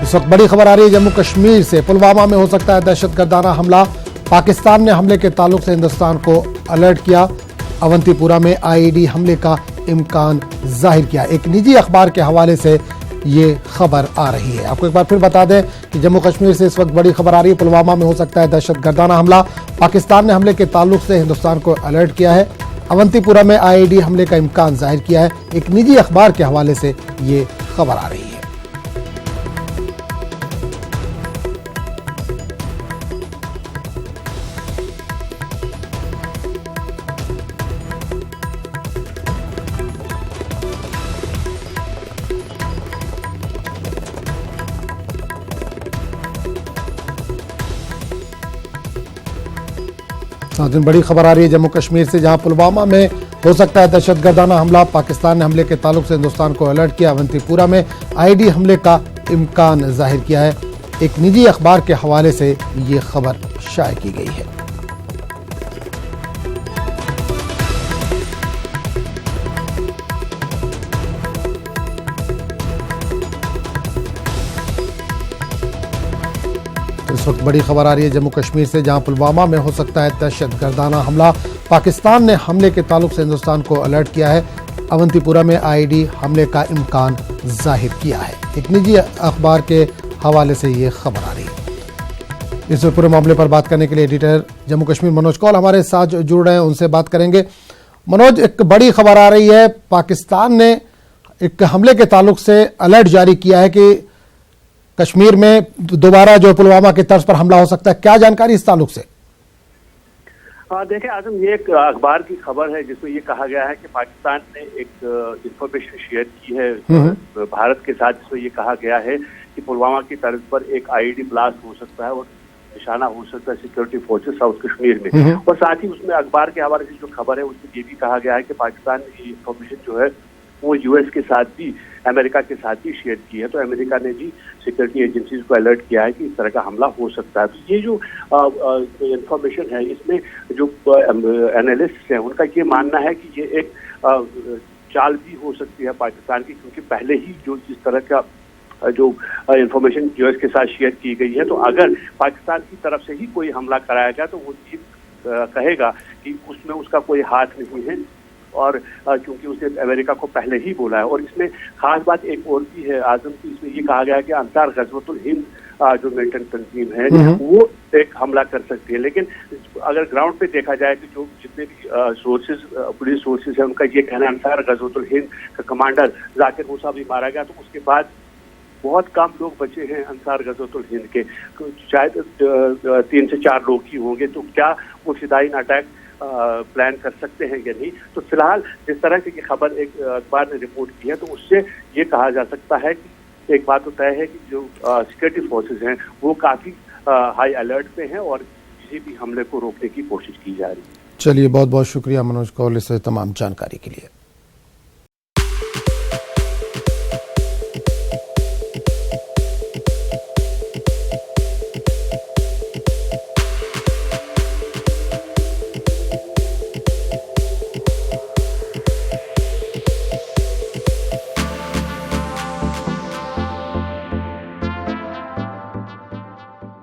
इस वक्त बड़ी खबर आ रही है जम्मू कश्मीर से। पुलवामा में हो सकता है दहशतगर्दाना हमला। पाकिस्तान ने हमले के ताल्लुक से हिंदुस्तान को अलर्ट किया। अवंतीपुरा में आईईडी हमले का इम्कान जाहिर किया। एक निजी अखबार के हवाले से ये खबर आ रही है। आपको एक बार फिर बता दें कि जम्मू कश्मीर से इस वक्त बड़ी खबर आ रही है। पुलवामा में हो सकता है दहशतगर्दाना हमला। पाकिस्तान ने हमले के ताल्लुक से हिंदुस्तान को अलर्ट किया है। अवंतीपुरा में आईईडी हमले का इम्कान जाहिर किया है। एक निजी अखबार के हवाले से ये खबर आ रही है। दिन बड़ी खबर आ रही है जम्मू कश्मीर से, जहां पुलवामा में हो सकता है दहशतगर्दाना हमला। पाकिस्तान ने हमले के ताल्लुक से हिंदुस्तान को अलर्ट किया। अवंतीपुरा में आईडी हमले का इम्कान जाहिर किया है। एक निजी अखबार के हवाले से ये खबर शाये की गई है। इस वक्त बड़ी खबर आ रही है जम्मू कश्मीर से, जहां पुलवामा में हो सकता है दहशतगर्दाना हमला। पाकिस्तान ने हमले के ताल्लुक से हिंदुस्तान को अलर्ट किया है। अवंतीपुरा में आईडी हमले का इम्कान जाहिर किया है। एक निजी अखबार के हवाले से ये खबर आ रही है। इस पूरे मामले पर बात करने के लिए एडिटर जम्मू कश्मीर मनोज कौल हमारे साथ जुड़ रहे हैं, उनसे बात करेंगे। मनोज, एक बड़ी खबर आ रही है, पाकिस्तान ने एक हमले के ताल्लुक से अलर्ट जारी किया है कि कश्मीर में दोबारा जो पुलवामा के तर्ज पर हमला हो सकता है। क्या जानकारी इस ताल्लुक से? देखिए आजम, ये एक अखबार की खबर है जिसमें ये कहा गया है कि पाकिस्तान ने एक इंफॉर्मेशन शेयर की है भारत के साथ, जिसमें ये कहा गया है कि पुलवामा की तर्ज पर एक आईईडी ब्लास्ट हो सकता है और निशाना हो सकता है सिक्योरिटी फोर्सेस साउथ कश्मीर में। और साथ ही उसमें अखबार के हवाले से जो खबर है उसमें ये भी कहा गया है कि पाकिस्तान ने ये इंफॉर्मेशन जो है वो यूएस के साथ भी, अमेरिका के साथ भी शेयर की है। तो अमेरिका ने भी सिक्योरिटी एजेंसीज को अलर्ट किया है कि इस तरह का हमला हो सकता है। तो ये जो इंफॉर्मेशन है, इसमें जो एनालिस्ट हैं उनका ये मानना है कि ये एक चाल भी हो सकती है पाकिस्तान की, क्योंकि पहले ही जो इस तरह का जो इंफॉर्मेशन यूएस के साथ शेयर की गई है, तो अगर पाकिस्तान की तरफ से ही कोई हमला कराया गया तो वो ये कहेगा कि उसमें उसका कोई हाथ नहीं है, और क्योंकि उसने अमेरिका को पहले ही बोला है। और इसमें खास बात एक और भी है आजम की, इसमें ये कहा गया है कि अंसार गज़वतुल हिंद जो मिलिटेंट तंजीम है वो एक हमला कर सकती है। लेकिन अगर ग्राउंड पे देखा जाए तो जो जितने भी सोर्सेज, पुलिस सोर्सेज है, उनका ये कहना है अंसार गज़वतुल हिंद का कमांडर जाकिर मूसा भी मारा गया। तो उसके बाद बहुत कम लोग बचे हैं अंसार गज़वतुल हिंद के, शायद 3 से 4 लोग ही होंगे। तो क्या वो फिदायीन अटैक प्लान कर सकते हैं या नहीं? तो फिलहाल जिस तरह की खबर एक अखबार ने रिपोर्ट की है, तो उससे ये कहा जा सकता है कि एक बात तो तय है कि जो सिक्योरिटी फोर्सेज हैं वो काफी हाई अलर्ट पे हैं और किसी भी हमले को रोकने की कोशिश की जा रही है। चलिए, बहुत बहुत शुक्रिया मनोज कौल इस तमाम जानकारी के लिए।